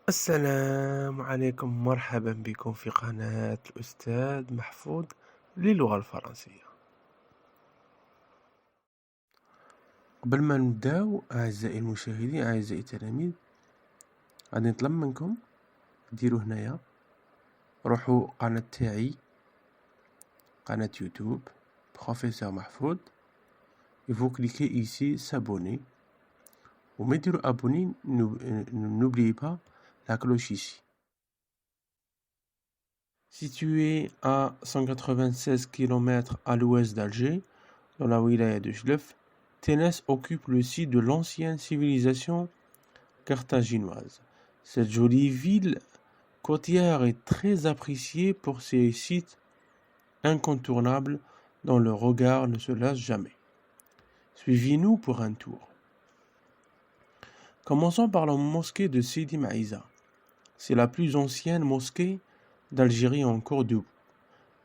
السلام عليكم، مرحبا بكم في قناة الأستاذ محفوظ للغة الفرنسية. قبل ما نبداو أعزائي المشاهدين، أعزائي التلاميذ، غادي نطلب منكم ديروا هنايا، روحوا قناة تاعي، قناة يوتيوب بروفيسور محفوظ. Il faut cliquer ici s'abonner. وما ديروا abonner, n'oubliez pas la cloche ici. Situé à 196 km à l'ouest d'Alger, dans la wilaya de Jlef, Ténès occupe le site de l'ancienne civilisation carthaginoise. Cette jolie ville côtière est très appréciée pour ses sites incontournables dont le regard ne se lasse jamais. Suivez-nous pour un tour. Commençons par la mosquée de Sidi Maïza. C'est la plus ancienne mosquée d'Algérie encore debout.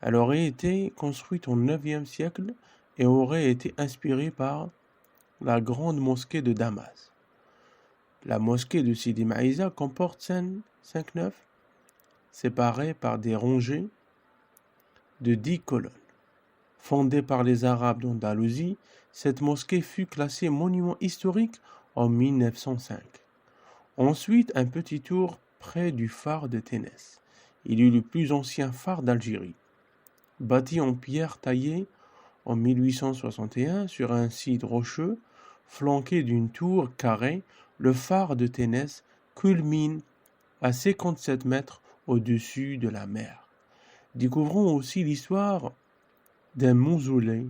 Elle aurait été construite au IXe siècle et aurait été inspirée par la grande mosquée de Damas. La mosquée de Sidi Maïza comporte 5 nefs séparées par des rangées de 10 colonnes. Fondée par les Arabes d'Andalousie, cette mosquée fut classée monument historique en 1905. Ensuite, un petit tour près du phare de Ténès. Il est le plus ancien phare d'Algérie. Bâti en pierre taillée en 1861 sur un site rocheux, flanqué d'une tour carrée, le phare de Ténès culmine à 57 mètres au-dessus de la mer. Découvrons aussi l'histoire d'un mausolée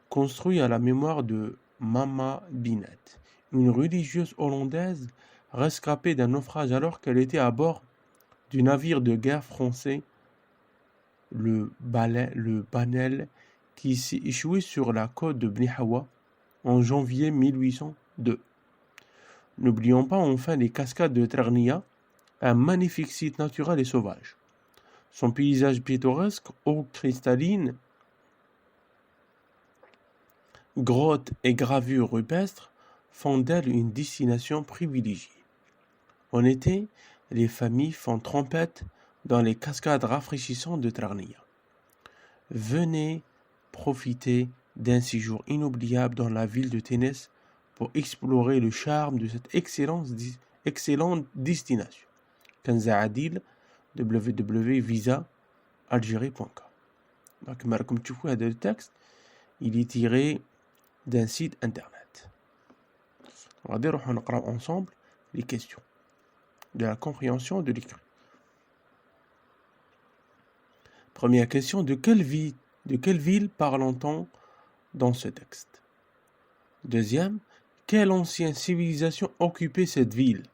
construit à la mémoire de Mama Binet, une religieuse hollandaise rescapée d'un naufrage alors qu'elle était à bord du navire de guerre français, le Banel, qui s'est échoué sur la côte de Bnihawa en janvier 1802. N'oublions pas enfin les cascades de Trarnia, un magnifique site naturel et sauvage. Son paysage pittoresque, eau cristalline, grottes et gravures rupestres font d'elle une destination privilégiée. En été, les familles font trompette dans les cascades rafraîchissantes de Trarnia. Venez profiter d'un séjour inoubliable dans la ville de Ténès pour explorer le charme de cette excellente destination. Kenza Adil, www.visa-algérie.com. Donc, comme tu vois, le texte, il est tiré d'un site internet. On va dire, on va ensemble les questions de la compréhension de l'écrit. Première question, de quelle ville parle-t-on dans ce texte? Deuxième, quelle ancienne civilisation occupait cette ville?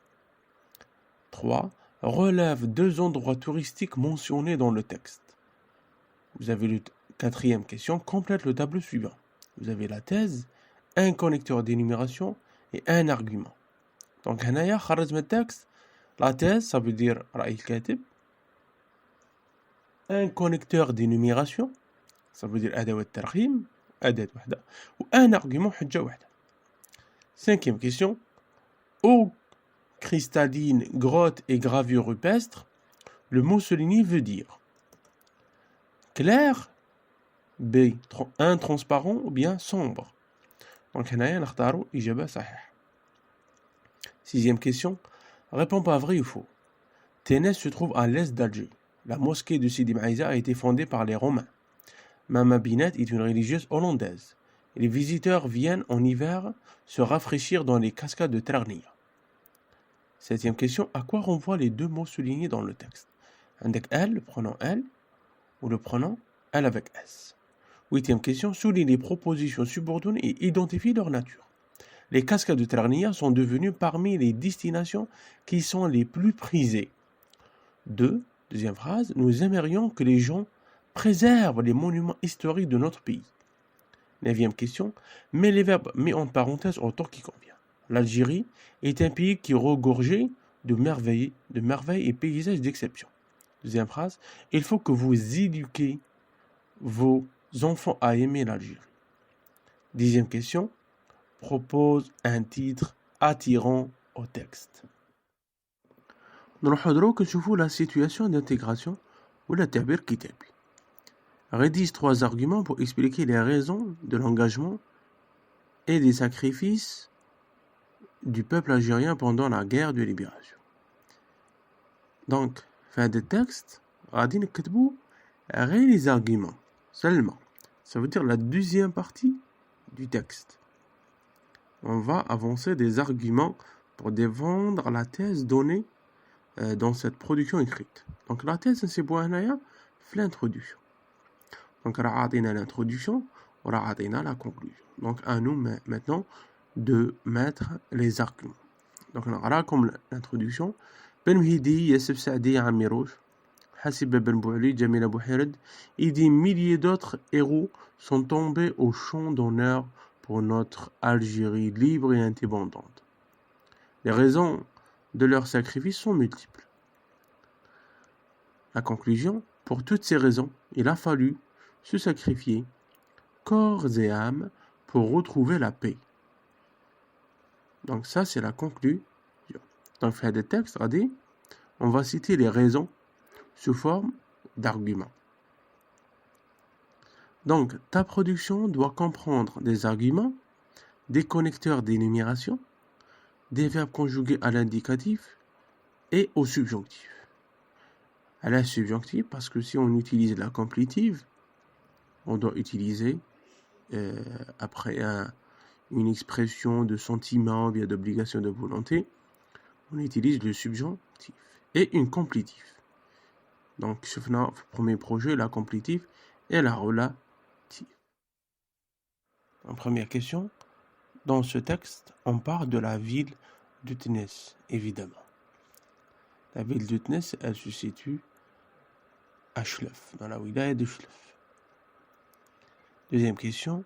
3. Relève 2 endroits touristiques mentionnés dans le texte. Vous avez la quatrième question, complète le tableau suivant. Vous avez la thèse, un connecteur d'énumération et un argument. Donc, هنايا خرج من texte. La thèse, ça veut dire رأي الكاتب. Un connecteur d'énumération, ça veut dire أداة الترقيم, أداة واحدة, ou un argument, حجة واحدة. Cinquième question, eau cristalline, grotte et gravure rupestre, le mot souligné veut dire clair, B, transparent ou bien sombre. Donc هنايا نختاروا إجابة صحيحة. Sixième question, réponds pas vrai ou faux. Ténès se trouve à l'est d'Alger. La mosquée de Sidi Maïza a été fondée par les Romains. Mama Binet est une religieuse hollandaise. Les visiteurs viennent en hiver se rafraîchir dans les cascades de Trarnia. Septième question, à quoi renvoient les 2 mots soulignés dans le texte? Avec elle, le pronom elle, ou le pronom elle avec S. Huitième question, souligne les propositions subordonnées et identifie leur nature. Les cascades de Trarnia sont devenues parmi les destinations qui sont les plus prisées. Deuxième phrase, nous aimerions que les gens préservent les monuments historiques de notre pays. 9e question, mets les verbes mis en parenthèse autant qui convient. L'Algérie est un pays qui est regorgé de merveilles et paysages d'exception. Deuxième phrase, il faut que vous éduquiez vos enfants à aimer l'Algérie. 10e question, propose un titre attirant au texte. نروحو دروك نشوفو la situation d'intégration ولا التعبير كتابي. Rédige 3 arguments pour expliquer les raisons de l'engagement et des sacrifices du peuple algérien pendant la guerre de libération. Donc, في هذا التكست غادي نكتبو غير les arguments seulement. Ça veut dire la deuxième partie du texte. On va avancer des arguments pour défendre la thèse donnée dans cette production écrite. Donc la thèse c'est هنايا في l'introduction. Donc راه عطينا l'introduction وراه عطينا la conclusion. Donc à nous maintenant de mettre les arguments. Donc نقراكم l'introduction. بن مهدي، ياسف سعدي، عمي روش، حسيب بن بوعلي، جميل بوحيرد et des milliers d'autres héros sont tombés au champ d'honneur pour notre Algérie libre et indépendante. Les raisons de leur sacrifice sont multiples. La conclusion, pour toutes ces raisons, il a fallu se sacrifier corps et âme pour retrouver la paix. Donc ça, c'est la conclusion. Dans le des textes, on va citer les raisons sous forme d'arguments. Donc, ta production doit comprendre des arguments, des connecteurs d'énumération, des verbes conjugués à l'indicatif et au subjonctif. À la subjonctif, parce que si on utilise la complétive, on doit utiliser après une expression de sentiment via d'obligation de volonté, on utilise le subjonctif et une complétive. Donc, شفنا في le premier projet, la complétive et la relative. En première question, dans ce texte, on parle de la ville de Tness, évidemment. La ville de Tness, elle se situe à Chlef, dans la wilaya de Chlef. Deuxième question,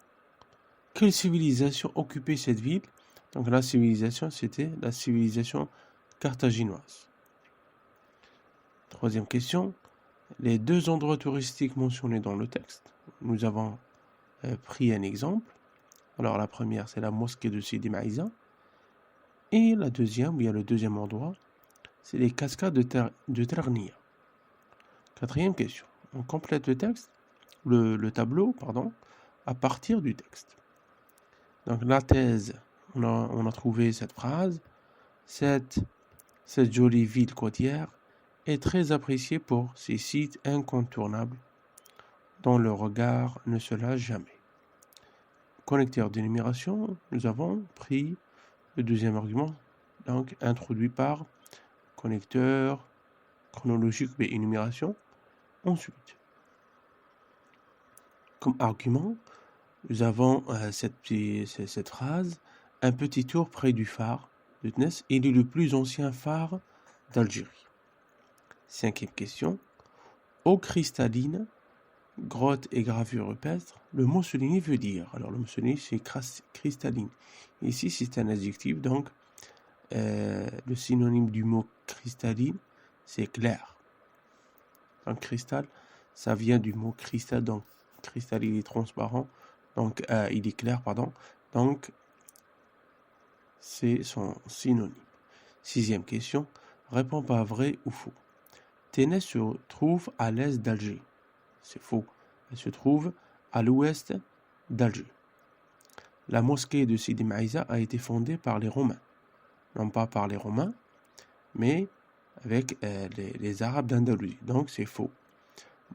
quelle civilisation occupait cette ville? Donc la civilisation, c'était la civilisation carthaginoise. Troisième question, les deux endroits touristiques mentionnés dans le texte. Nous avons pris un exemple. Alors la première, c'est la mosquée de Sidi Maïza. Et la deuxième, il y a le deuxième endroit, c'est les cascades de Ternia. Quatrième question, on complète le texte, le tableau, à partir du texte. Donc la thèse, on a trouvé cette phrase, cette jolie ville côtière est très appréciée pour ses sites incontournables dont le regard ne se lasse jamais. Connecteur d'énumération, nous avons pris le deuxième argument, donc introduit par connecteur chronologique et énumération. Ensuite, comme argument, nous avons cette phrase, un petit tour près du phare de Tness, il est le plus ancien phare d'Algérie. Cinquième question, eau cristalline, grotte et gravure rupestre, le mot souligné veut dire, alors le mot souligné c'est cristalline, ici c'est un adjectif, donc le synonyme du mot cristalline c'est clair. Donc cristal, ça vient du mot cristal, donc cristal il est transparent, donc il est clair, donc c'est son synonyme. Sixième question, réponds pas vrai ou faux. Tness se trouve à l'est d'Alger. C'est faux. Elle se trouve à l'ouest d'Alger. La mosquée de Sidi Maïza a été fondée par les Romains. Non pas par les Romains, mais avec les Arabes d'Andalousie. Donc c'est faux.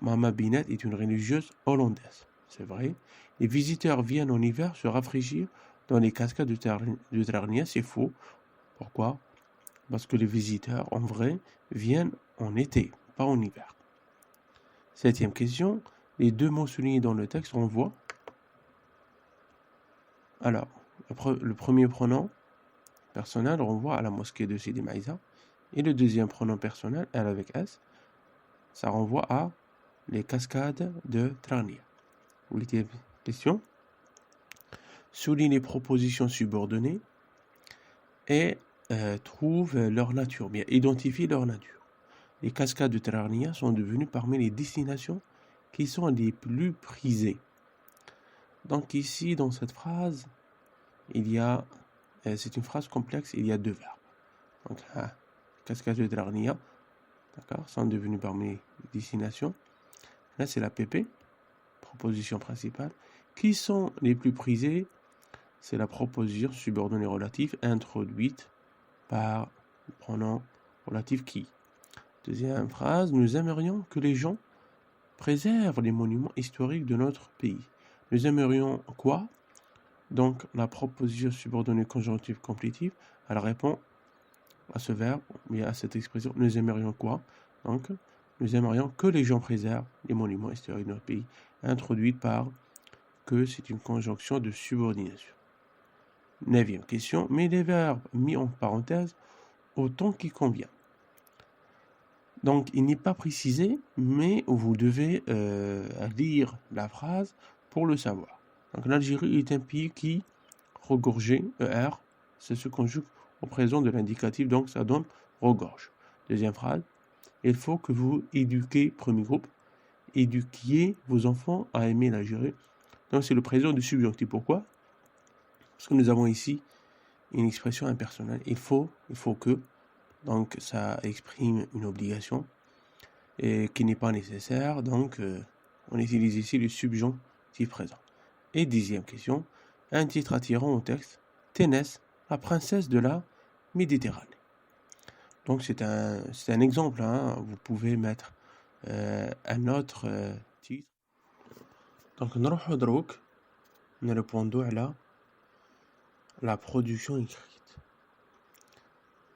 Mama Binet est une religieuse hollandaise. C'est vrai. Les visiteurs viennent en hiver se rafraîchir dans les cascades de Ternia. C'est faux. Pourquoi? Parce que les visiteurs, en vrai, viennent en été, pas en hiver. Septième question. Les deux mots soulignés dans le texte renvoient. Alors, le premier pronom personnel renvoie à la mosquée de Sidi Maïza. Et le deuxième pronom personnel, elle avec S, ça renvoie à les cascades de Ternia. Huitième question. Souligne les propositions subordonnées et trouve leur nature, bien identifie leur nature. Les cascades de Ternia sont devenues parmi les destinations qui sont les plus prisées. Donc ici, dans cette phrase, il y a, c'est une phrase complexe, il y a deux verbes. Donc, cascade de Dragnia, d'accord, sont devenus parmi les destinations. Là, c'est la PP, proposition principale. Qui sont les plus prisées? C'est la proposition subordonnée relative introduite par le pronom relatif qui. Deuxième phrase, nous aimerions que les gens préservent les monuments historiques de notre pays. Nous aimerions quoi? Donc, la proposition subordonnée conjonctive complétive, elle répond à ce verbe, mais à cette expression, nous aimerions quoi? Donc, nous aimerions que les gens préservent les monuments historiques de notre pays, introduite par que c'est une conjonction de subordination. 9e question, mets les verbes mis en parenthèse au temps qui convient. Donc, il n'est pas précisé, mais vous devez lire la phrase pour le savoir. Donc, l'Algérie est un pays qui, regorgé, ER, c'est se conjugue au présent de l'indicatif, donc ça donne regorge. Deuxième phrase, il faut que vous éduquez, premier groupe, éduquiez vos enfants à aimer l'Algérie. Donc, c'est le présent du subjonctif. Pourquoi? Parce que nous avons ici une expression impersonnelle. Il faut que, donc ça exprime une obligation et qui n'est pas nécessaire, donc on utilise ici le subjonctif présent. Et 10e question, un titre attirant au texte, Ténès, la princesse de la Méditerranée. Donc c'est un exemple, hein. Vous pouvez mettre un autre titre. Donc نروحو دروك نريبوندو على la production écrite.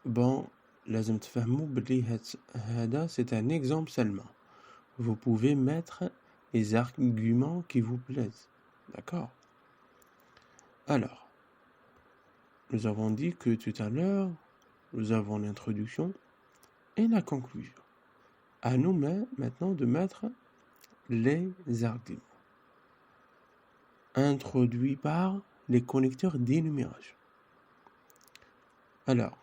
Bon, لازم تفهموا بلي هذا c'est un exemple seulement. Vous pouvez mettre les arguments qui vous plaisent. D'accord? Alors, nous avons dit que tout à l'heure, nous avons l'introduction et la conclusion. À nous maintenant de mettre les arguments introduits par les connecteurs d'énumération. Alors,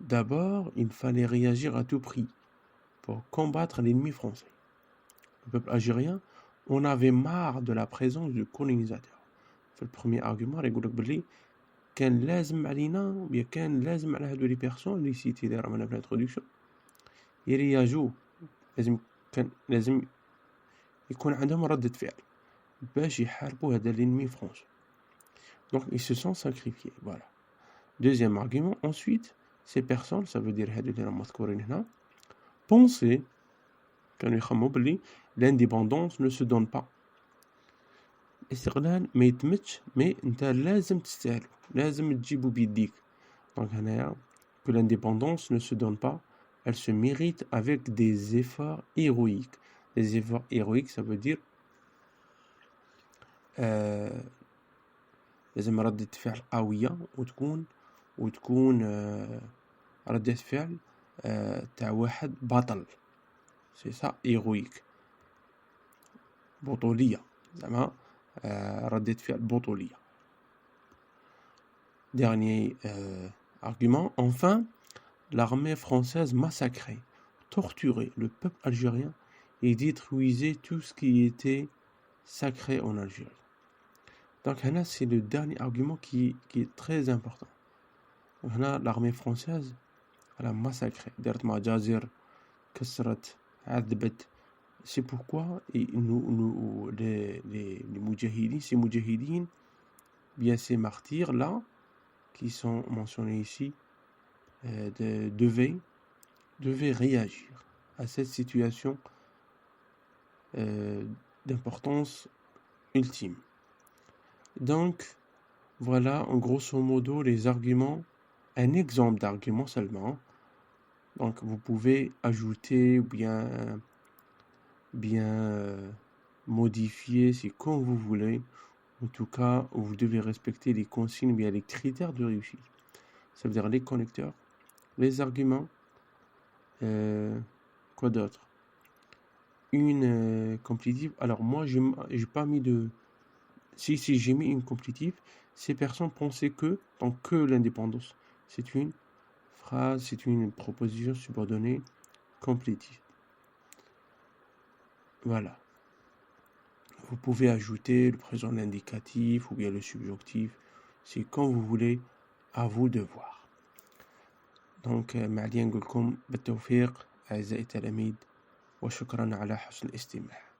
d'abord, il fallait réagir à tout prix pour combattre l'ennemi français. Le peuple algérien, on avait marre de la présence du colonisateur. C'est le premier argument, يقول لك بلي كان لازم علينا وبيا كان لازم على هادو لي بيرسون اللي سيتي اللي راهم في الانترودكسيون يرياجو لازم يكون عندهم ردة فعل باش يحاربوا هذا l'ennemi français. Donc ils se sont sacrifiés, voilà. Deuxième argument, ensuite, ces personnes, ça veut dire هادو اللي راهم مذكورين هنا, pensaient كانوا يخمموا بلي l'indépendance ne se donne pas. الاستقلال ما يتمتش مي انت لازم تستاهلو لازم تجيبو بيديك. Donc هنايا que l'indépendance ne se donne pas, elle se mérite avec des efforts héroïques. Les efforts héroïques, ça veut dire لازم ردة فعل قوية وتكون ردة فعل تاع واحد بطل. C'est ça, héroïque. بطولية زعما ردة فعل بطولية. Dernier argument, enfin, l'armée française massacrait, torturait le peuple algérien et détruisait tout ce qui était sacré en Algérie. Donc là, c'est le dernier argument qui est très important. Là, l'armée française, elle a massacré, دارت مجازر, كسرت, عذبت. C'est pourquoi nous les moudjahidines, ces moudjahidines, bien ces martyrs là, qui sont mentionnés ici, devaient réagir à cette situation d'importance ultime. Donc, voilà en grosso modo les arguments, un exemple d'argument seulement. Donc, vous pouvez ajouter ou bien modifier, c'est comme vous voulez. En tout cas, vous devez respecter les consignes, bien les critères de réussite. Ça veut dire les connecteurs, les arguments, quoi d'autre? Une complétive. Alors moi, j'ai pas mis de... Si j'ai mis une complétive, ces personnes pensaient que, donc que l'indépendance, c'est une phrase, c'est une proposition subordonnée complétive. Voilà. Vous pouvez ajouter le présent de l'indicatif ou bien le subjonctif. C'est quand vous voulez, à vous de voir. دونك ما عليا نقولكم بالتوفيق أعزائي التلاميذ، وشكرا على حسن الاستماع.